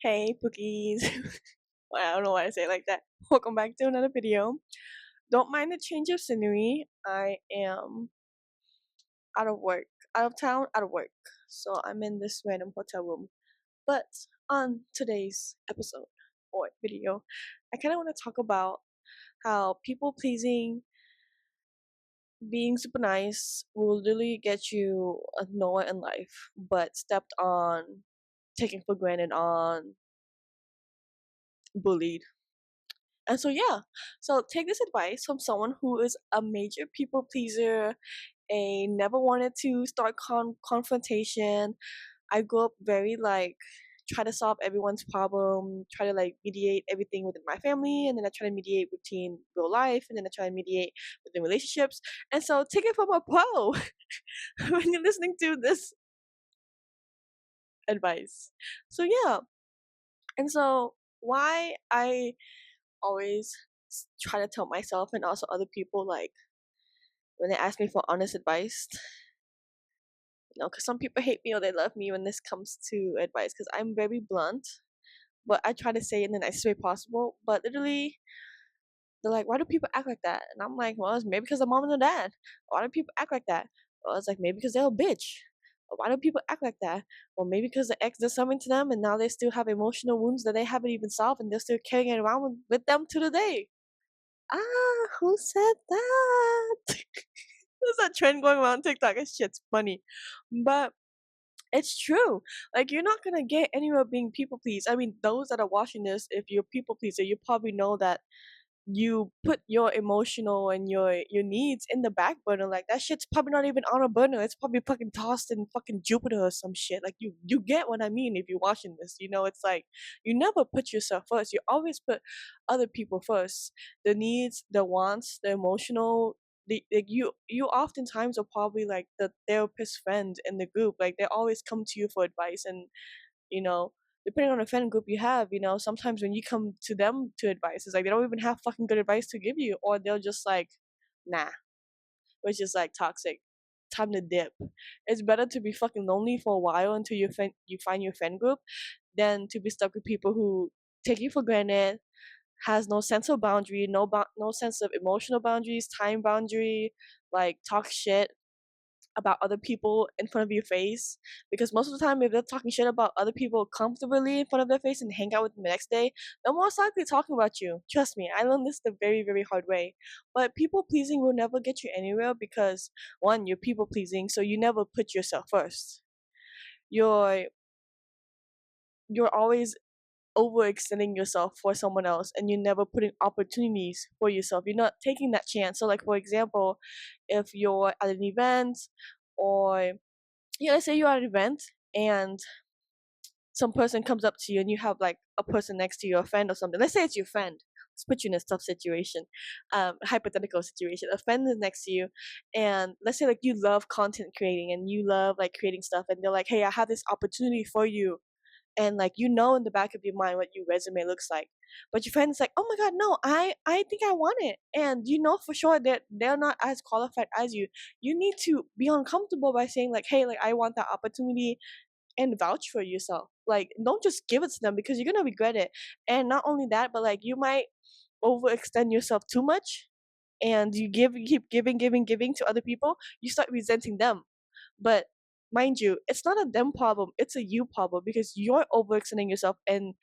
Hey, Pookies. Well, I don't know why I say it like that. Welcome back to another video. Don't mind the change of scenery. I am out of work, out of town, out of work. So I'm in this random hotel room. But on today's episode or video, I kind of want to talk about how people pleasing, being super nice will literally get you nowhere in life, but stepped on, taken for granted on, bullied. And so yeah, so take this advice from someone who is a major people pleaser, a never wanted to start confrontation. I grew up very like try to solve everyone's problem, try to like mediate everything within my family, and then I try to mediate between real life, and then I try to mediate within relationships. And so take it from a pro when you're listening to this advice. So yeah, and so why I always try to tell myself and also other people like when they ask me for honest advice, because some people hate me or they love me when this comes to advice because I'm very blunt, but I try to say it in the nicest way possible. But literally, they're like, why do people act like that? And I'm like, well, it's maybe because of mom and dad. Why do people act like that? Well, it's like maybe because they're a bitch. Or why do people act like that? Or maybe because the ex did something to them and now they still have emotional wounds that they haven't even solved and they're still carrying it around with them to the day. Ah, who said that? There's a trend going around TikTok. This shit's funny. But it's true. Like, you're not gonna get anywhere being people pleased. I mean, those that are watching this, if you're people pleaser, you probably know that you put your emotional and your needs in the back burner. Like, that shit's probably not even on a burner. It's probably fucking tossed in fucking Jupiter or some shit. Like, you get what I mean if you're watching this. It's like you never put yourself first. You always put other people first. The needs, the wants, the emotional. Like you oftentimes are probably like the therapist friend in the group. Like, they always come to you for advice, and you know depending on the friend group you have, sometimes when you come to them to advice, it's like they don't even have fucking good advice to give you, or they'll just like, nah, which is like toxic. Time to dip. It's better to be fucking lonely for a while until you find your friend group than to be stuck with people who take you for granted, has no sense of boundary, no sense of emotional boundaries, time boundary, like talk shit about other people in front of your face, because most of the time if they're talking shit about other people comfortably in front of their face and hang out with them the next day, they're most likely talking about you. Trust me, I learned this the very, very hard way. But people pleasing will never get you anywhere because, one, you're people pleasing, so you never put yourself first. You're always overextending yourself for someone else, and you're never putting opportunities for yourself. You're not taking that chance. So like, for example, if you're at an event, or yeah, let's say you're at an event and some person comes up to you and you have like a person next to you, a friend or something. Let's say it's your friend. Let's put you in a tough situation, hypothetical situation. A friend is next to you, and let's say like you love content creating and you love like creating stuff, and they're like, "Hey, I have this opportunity for you," and like in the back of your mind what your resume looks like, but your friend's like, "Oh my god, no, I think I want it," and you know for sure that they're not as qualified as you. You need to be uncomfortable by saying like, "Hey, like I want that opportunity," and vouch for yourself. Like, don't just give it to them because you're gonna regret it. And not only that, but like you might overextend yourself too much, and you keep giving to other people, you start resenting them. But mind you, it's not a them problem, it's a you problem, because you're overextending yourself and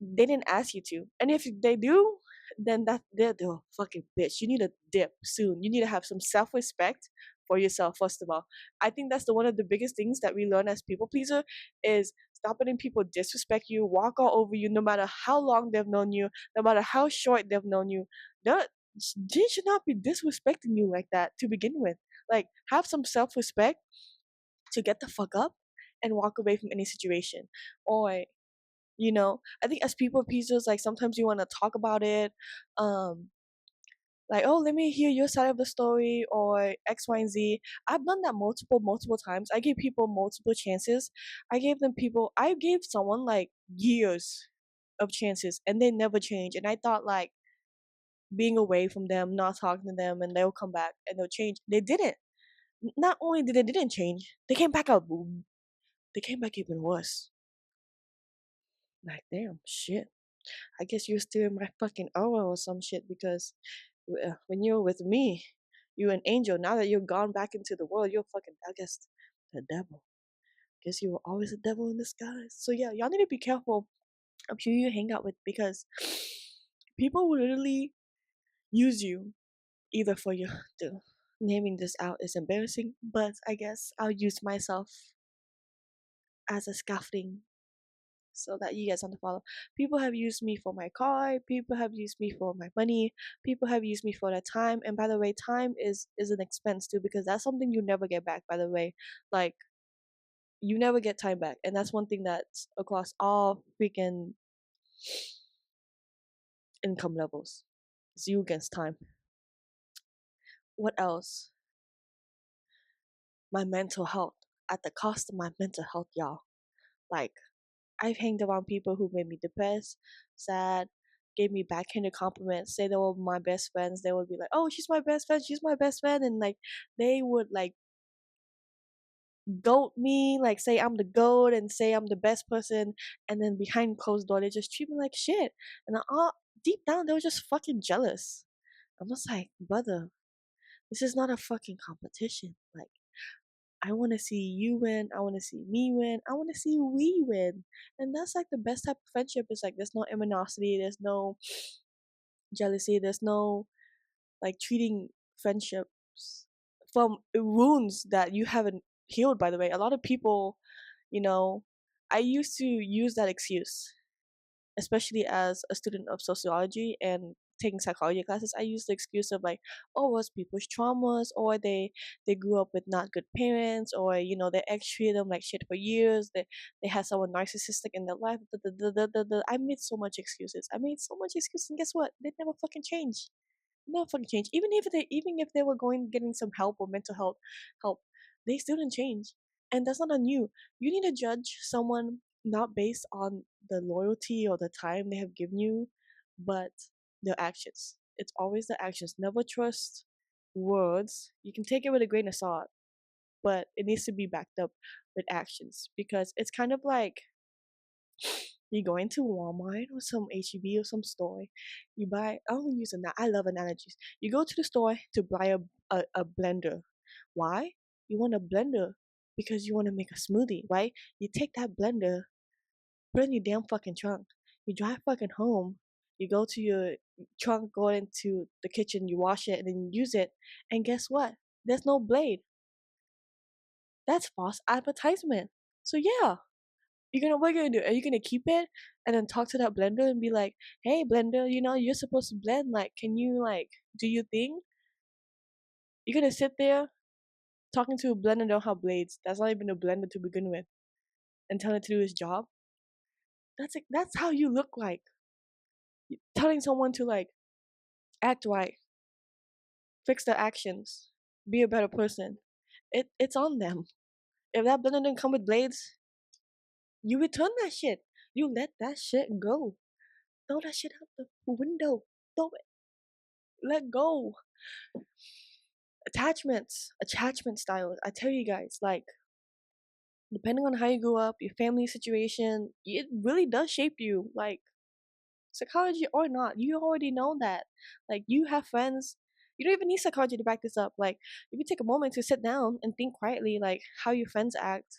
they didn't ask you to. And if they do, then they're a fucking bitch. You need to dip soon. You need to have some self-respect for yourself, first of all. I think that's one of the biggest things that we learn as people pleaser is stop letting people disrespect you, walk all over you, no matter how long they've known you, no matter how short they've known you. They should not be disrespecting you like that to begin with. Like, have some self-respect to get the fuck up and walk away from any situation. Or I think as people pleasers, like sometimes you want to talk about it, um like, oh, let me hear your side of the story, or X, Y, and Z. I've done that multiple times. I gave people multiple chances. I gave someone like years of chances and they never change, and I thought like being away from them, not talking to them, and they'll come back and they'll change. They didn't. Not only did they didn't change, they came back up. They came back even worse. Like, damn, shit. I guess you're still in my fucking aura or some shit because when you're with me, you're an angel. Now that you're gone back into the world, you're fucking, I guess, the devil. Guess you were always a devil in disguise. So yeah, y'all need to be careful of who you hang out with because people will literally use you either for your the naming this out is embarrassing, but I guess I'll use myself as a scaffolding so that you guys don't follow. People have used me for my car, people have used me for my money, people have used me for their time, and by the way, time is an expense too because that's something you never get back, by the way. Like, you never get time back, and that's one thing that's across all freaking income levels. It's you against time. What else? My mental health. At the cost of my mental health, y'all. Like, I've hanged around people who made me depressed, sad, gave me backhanded compliments, say they were my best friends. They would be like, "Oh, she's my best friend, she's my best friend," and like they would like goat me, like say I'm the goat and say I'm the best person, and then behind closed door they just treat me like shit. And all deep down they were just fucking jealous. I'm just like, brother, this is not a fucking competition. Like, I want to see you win. I want to see me win. I want to see we win. And that's like the best type of friendship. Is like there's no animosity, there's no jealousy, there's no like treating friendships from wounds that you haven't healed, by the way. A lot of people, you know, I used to use that excuse, especially as a student of sociology and taking psychology classes. I use the excuse of like, oh, it was people's traumas, or they grew up with not good parents, or their ex treated them like shit for years. They had someone narcissistic in their life. I made so much excuses. I made so much excuses, and guess what? They never fucking changed. Never fucking change. Even if they were getting some help or mental health help, they still didn't change. And that's not on you. You need to judge someone not based on the loyalty or the time they have given you, but their actions. It's always the actions. Never trust words. You can take it with a grain of salt, but it needs to be backed up with actions because it's kind of like you go into Walmart or some HEB or some store. You buy. I don't use I love analogies. You go to the store to buy a blender. Why? You want a blender because you want to make a smoothie, right? You take that blender, put it in your damn fucking trunk. You drive fucking home. You go to your trunk, go into the kitchen, you wash it, and then you use it. And guess what? There's no blade. That's false advertisement. So yeah, what are you gonna do? Are you gonna keep it and then talk to that blender and be like, "Hey, blender, you're supposed to blend. Like, can you like do your thing?" You're gonna sit there talking to a blender don't have blades. That's not even a blender to begin with, and tell it to do its job. That's how you look like. Telling someone to like act right, fix their actions, be a better person. It's on them. If that blender didn't come with blades, you return that shit. You let that shit go. Throw that shit out the window. Throw it. Let go. Attachment styles. I tell you guys, like, depending on how you grew up, your family situation, it really does shape you. Like, psychology or not, you already know that. Like, you have friends. You don't even need psychology to back this up. Like, if you take a moment to sit down and think quietly, like how your friends act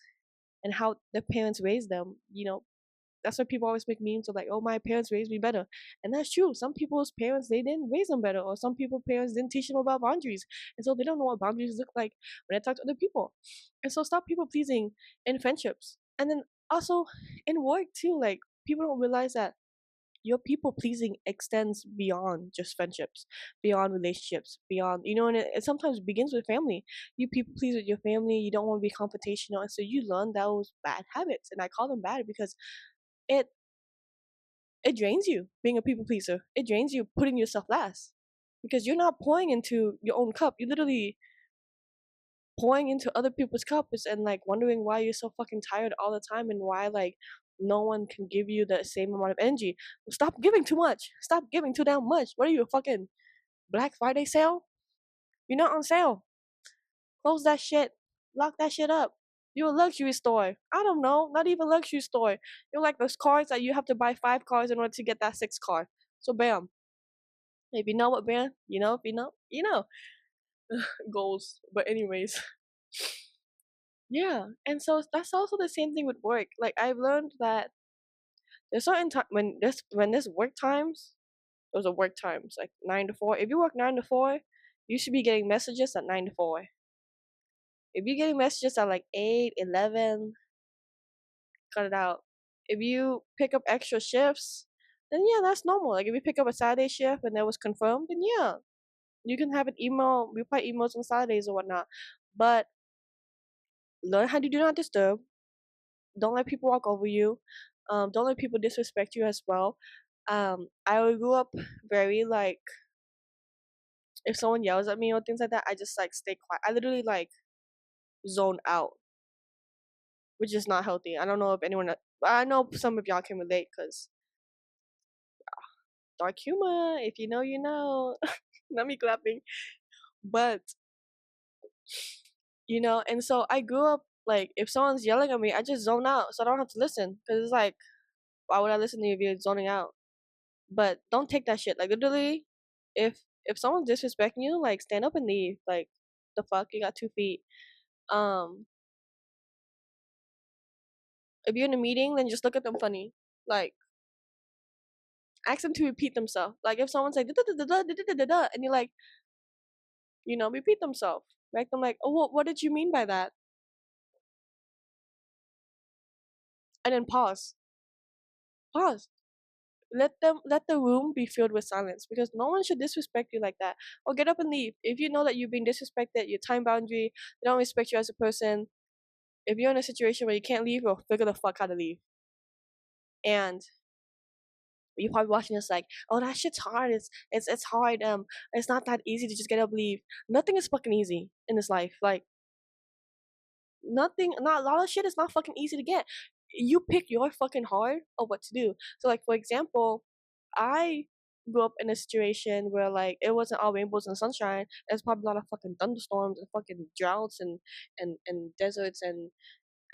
and how their parents raised them, that's why people always make memes of like, oh, my parents raised me better. And that's true. Some people's parents, they didn't raise them better, or some people's parents didn't teach them about boundaries. And so they don't know what boundaries look like when they talk to other people. And so stop people pleasing in friendships. And then also in work too, like people don't realize that your people pleasing extends beyond just friendships, beyond relationships, beyond, and it sometimes begins with family. You people please with your family, you don't want to be confrontational. And so you learn those bad habits. And I call them bad because it it drains you being a people pleaser. It drains you putting yourself last because you're not pouring into your own cup. You're literally pouring into other people's cups and like wondering why you're so fucking tired all the time and why like no one can give you the same amount of energy. Stop giving too much. Stop giving too damn much. What are you, a fucking Black Friday sale? You're not on sale. Close that shit. Lock that shit up. You're a luxury store. I don't know, not even luxury store. You're like those cars that you have to buy 5 cars in order to get that 6th car. So bam. If you know what brand, if you know, you know. Goals. But anyways, yeah. And so that's also the same thing with work. Like I've learned that there's certain time when this work times, those are work times, like 9 to 4. If you work 9 to 4, you should be getting messages at 9 to 4. If you're getting messages at like 8, 11, cut it out. If you pick up extra shifts, then yeah, that's normal. Like if you pick up a Saturday shift and that was confirmed, then yeah, you can have an email, reply emails on Saturdays or whatnot. But learn how to do not disturb. Don't let people walk over you. Don't let people disrespect you as well. I grew up very like, if someone yells at me or things like that, I just like stay quiet. I literally like zone out, which is not healthy. I don't know if anyone, I know some of y'all can relate because dark humor. If you know, you know. Not me clapping, but and so I grew up like if someone's yelling at me, I just zone out, so I don't have to listen because it's like, why would I listen to you if you're zoning out? But don't take that shit. Like literally, if someone's disrespecting you, like stand up and leave. Like the fuck, you got 2 feet. Um, if you're in a meeting, then just look at them funny. Like ask them to repeat themselves. Like if someone's like da da da da da da da da, and you're like, repeat themselves. Like I'm like, oh, what did you mean by that? And then pause. Pause. Let the room be filled with silence because no one should disrespect you like that. Or get up and leave. If you know that you're being disrespected, your time boundary, they don't respect you as a person. If you're in a situation where you can't leave, well, figure the fuck how to leave. And you're probably watching this like, oh, that shit's hard. It's hard. It's not that easy to just get up and leave. Nothing is fucking easy in this life. Like nothing, not a lot of shit is not fucking easy to get. You pick your fucking hard of what to do. So like for example, I grew up in a situation where like it wasn't all rainbows and sunshine. There's probably a lot of fucking thunderstorms and fucking droughts and deserts and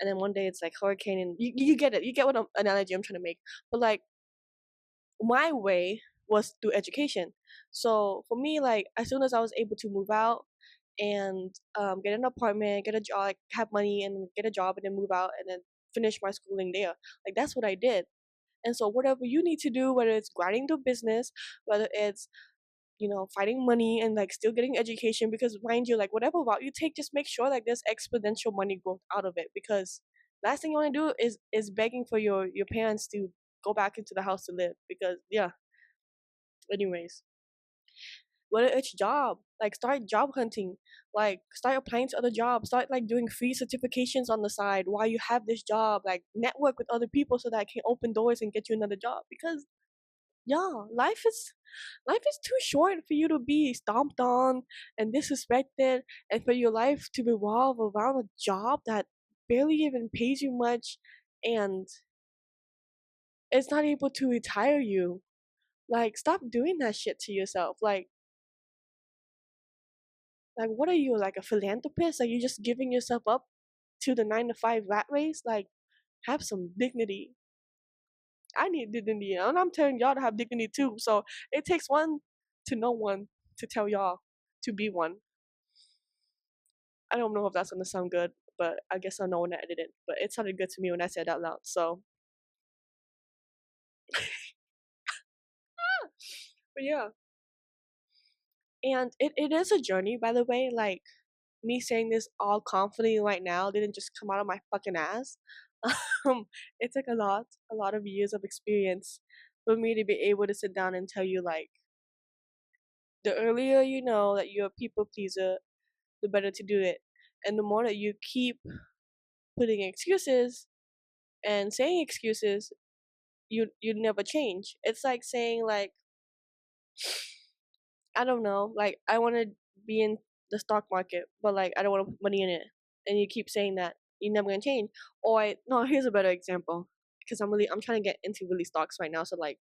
then one day it's like hurricane and you get it. You get what analogy I'm trying to make. But like my way was through education. So for me, like as soon as I was able to move out and get an apartment, get a job, like have money and get a job and then move out and then finish my schooling there. Like that's what I did. And so whatever you need to do, whether it's grinding the business, whether it's fighting money and like still getting education, because mind you, like whatever route you take, just make sure like there's exponential money growth out of it. Because last thing you want to do is begging for your parents to go back into the house to live. Because yeah. Anyways, whether it's job, like start job hunting, like start applying to other jobs, start like doing free certifications on the side while you have this job, like network with other people so that I can open doors and get you another job. Because yeah, life is too short for you to be stomped on and disrespected and for your life to revolve around a job that barely even pays you much and it's not able to retire you. Like stop doing that shit to yourself. Like what are you, like a philanthropist? Are you just giving yourself up to the 9 to 5 rat race? Like have some dignity. I need dignity, and I'm telling y'all to have dignity too. So it takes one to know one to tell y'all to be one. I don't know if that's gonna sound good, but I guess I know when I edit it. But it sounded good to me when I said it out loud. So, but yeah, and it is a journey, by the way. Like me saying this all confidently right now didn't just come out of my fucking ass. It took a lot of years of experience for me to be able to sit down and tell you like the earlier you know that you're a people pleaser, the better to do it. And the more that you keep putting excuses and saying excuses, you never change. It's like saying like I don't know, like I want to be in the stock market, but like I don't want to put money in it, and you keep saying that you're never gonna change. Or no, here's a better example because I'm trying to get into really stocks right now, so like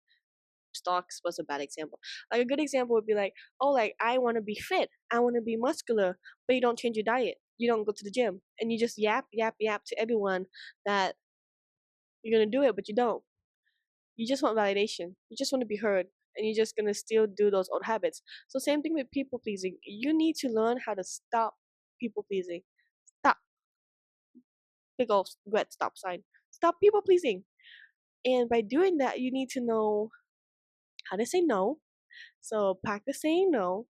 stocks was a bad example. Like a good example would be like, oh, like I want to be fit, I want to be muscular, but you don't change your diet. you don't go to the gym, and you just yap yap yap to everyone that you're gonna do it, but you don't. You just want validation. You just want to be heard, and you're just gonna still do those old habits. So same thing with people pleasing. You need to learn how to stop people pleasing. Stop. Big old red stop sign. Stop people pleasing. And by doing that, you need to know how to say no. So practice saying no.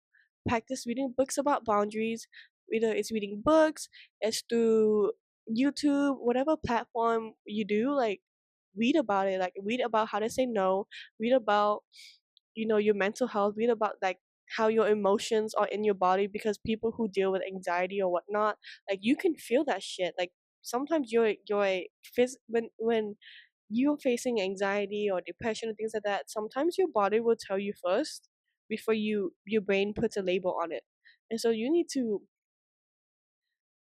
Practice reading books about boundaries. Either it's reading books, it's through YouTube, whatever platform you do, like read about it. Like read about how to say no. Read about, your mental health. Read about like how your emotions are in your body, because people who deal with anxiety or whatnot, like you can feel that shit. Like sometimes when you're facing anxiety or depression and things like that, sometimes your body will tell you first before your brain puts a label on it. And so you need to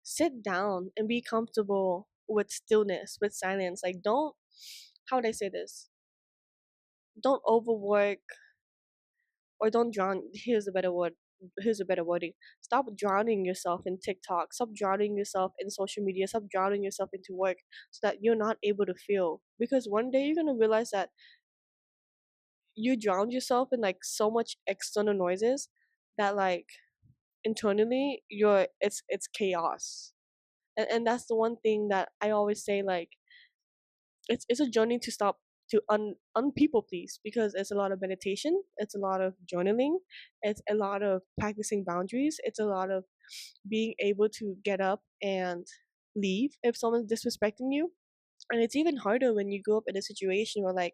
sit down and be comfortable with stillness, with silence. Like don't, how would I say this? Don't overwork, or don't drown. Here's a better word. Here's a better wording. Stop drowning yourself in TikTok. Stop drowning yourself in social media. Stop drowning yourself into work so that you're not able to feel. Because one day you're gonna realize that you drowned yourself in like so much external noises that like internally it's chaos. And that's the one thing that I always say, like it's a journey to stop to un people please, because it's a lot of meditation, it's a lot of journaling, it's a lot of practicing boundaries, it's a lot of being able to get up and leave if someone's disrespecting you. And it's even harder when you go up in a situation where like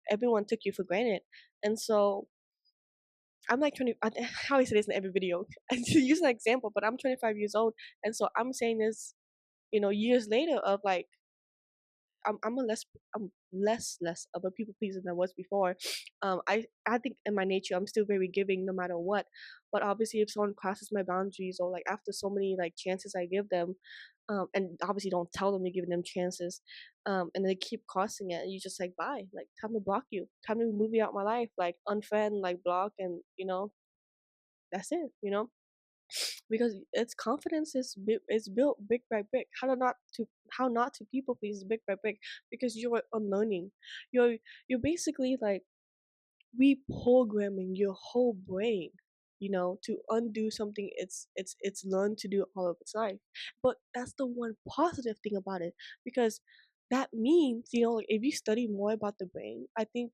everyone took you for granted. And so I'm like 20. How I say this in every video. I use an example, but I'm 25 years old, and so I'm saying this, years later of like I'm less of a people pleaser than I was before. I think in my nature I'm still very giving no matter what, but obviously if someone crosses my boundaries, or like after so many like chances I give them, and obviously don't tell them you're giving them chances, and they keep crossing it, and you just like bye, like time to block you, time to remove you out my life, like unfriend, like block, and that's it, because its confidence is built brick by brick. How not to people please brick by brick, because you're unlearning. You're basically like reprogramming your whole brain, to undo something it's learned to do all of its life. But that's the one positive thing about it, because that means, like if you study more about the brain, I think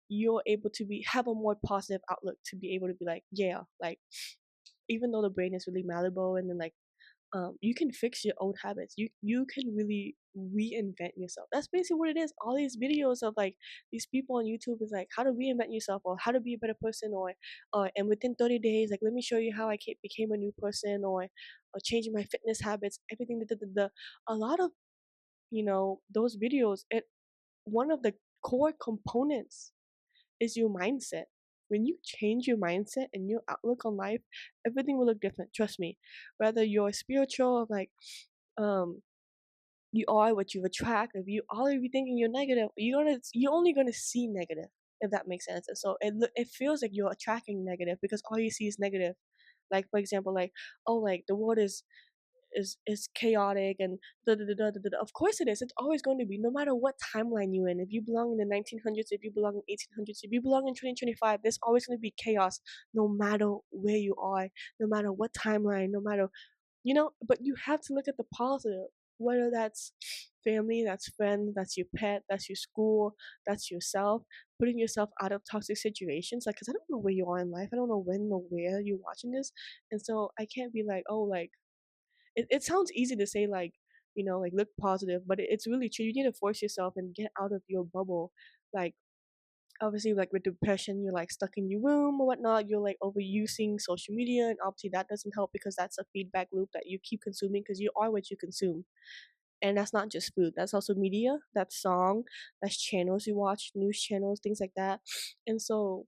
you're able to have a more positive outlook, to be able to be like, yeah, like even though the brain is really malleable, and then like you can fix your old habits, you can really reinvent yourself. That's basically what it is. All these videos of like these people on YouTube is like how to reinvent yourself, or how to be a better person, or and within 30 days, like let me show you how I became a new person, or changing my fitness habits, everything. A lot of those videos, one of the core components is your mindset. When you change your mindset and your outlook on life, everything will look different. Trust me. Whether you're spiritual, like um you are what you attract. If you all of you thinking you're negative, you're only gonna see negative, if that makes sense. And so it feels like you're attracting negative because all you see is negative. Like for example, like, oh, like the world is chaotic and da, da, da, da, da, da. Of course it is. It's always going to be, no matter what timeline you're in. If you belong in the 1900s, if you belong in 1800s, if you belong in 2025, there's always going to be chaos, no matter where you are, no matter what timeline, no matter, but you have to look at the positive, whether that's family, that's friends, that's your pet, that's your school, that's yourself, putting yourself out of toxic situations. Like, because I don't know where you are in life, I don't know when or where you're watching this, and so I can't be like, oh, like it sounds easy to say, like, like look positive, but it's really true. You need to force yourself and get out of your bubble. Like obviously, like with depression, you're like stuck in your room or whatnot, you're like overusing social media, and obviously that doesn't help, because that's a feedback loop that you keep consuming, because you are what you consume. And that's not just food, that's also media, that's song, that's channels you watch, news channels, things like that. And so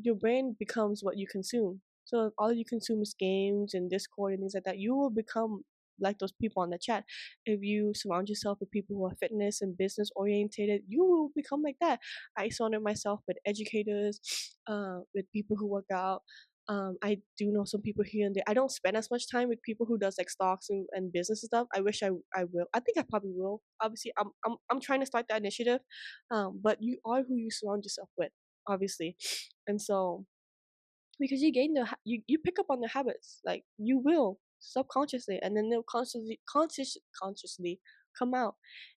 your brain becomes what you consume. So if all you consume is games and Discord and things like that, you will become like those people on the chat. If you surround yourself with people who are fitness and business orientated, you will become like that. I surrounded myself with educators, with people who work out, I do know some people here and there. I don't spend as much time with people who does like stocks and business and stuff. I wish I will. I think I probably will. Obviously, I'm trying to start that initiative. But you are who you surround yourself with, obviously, and so because you gain you pick up on the habits, like you will subconsciously, and then they'll consciously come out,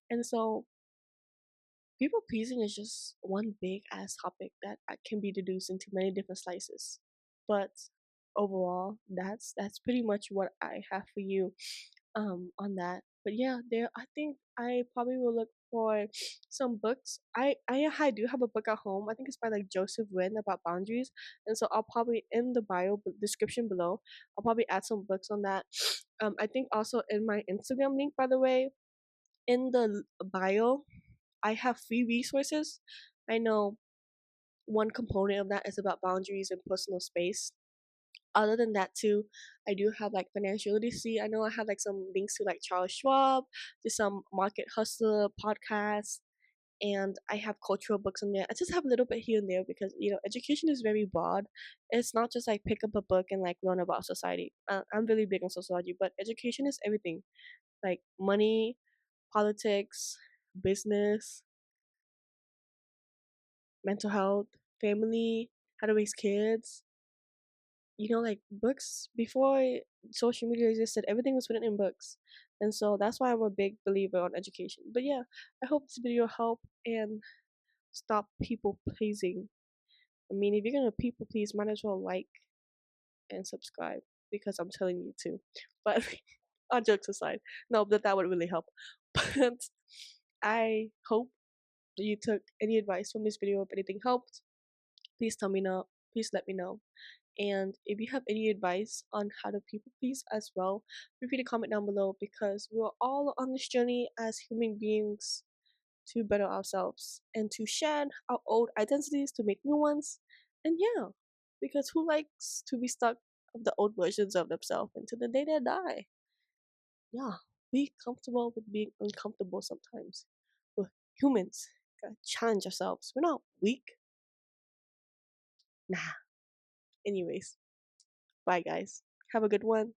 and so people pleasing is just one big ass topic that can be deduced into many different slices. But overall, that's pretty much what I have for you on that. But yeah, there I think I probably will look for some books. I do have a book at home. I think it's by like Joseph Wynn about boundaries. And so I'll probably in the description below, I'll probably add some books on that. I think also in my Instagram link, by the way, in the bio I have free resources. I know one component of that is about boundaries and personal space. Other than that, too, I do have like financial literacy. I know I have like some links to like Charles Schwab, to some market hustler podcasts, and I have cultural books in there. I just have a little bit here and there because education is very broad. It's not just like pick up a book and like learn about society. I'm really big on sociology, but education is everything, like money, politics, business, mental health, family, how to raise kids. Like books before social media existed, everything was written in books. And so that's why I'm a big believer on education. But yeah, I hope this video helped and stop people pleasing. I mean, if you're gonna people please, might as well like and subscribe because I'm telling you to. But all jokes aside, no, that would really help. But I hope that you took any advice from this video. If anything helped, please tell me now. Please let me know. And if you have any advice on how to people please as well, feel free to comment down below because we're all on this journey as human beings to better ourselves and to shed our old identities to make new ones. And yeah, because who likes to be stuck of the old versions of themselves until the day they die? Yeah, be comfortable with being uncomfortable sometimes. We're humans. Gotta challenge ourselves. We're not weak. Nah. Anyways, bye guys. Have a good one.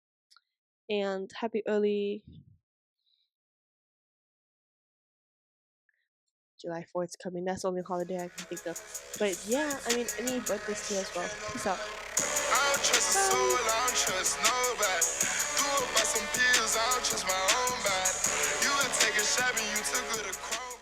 And happy early July 4th coming. That's the only holiday I can think of. But yeah, I mean, any birthdays too as well. Peace out. I don't trust a soul, I don't trust nobody. Grew up by some pills, I don't trust my own body. You would take a shot and you took her to chrome.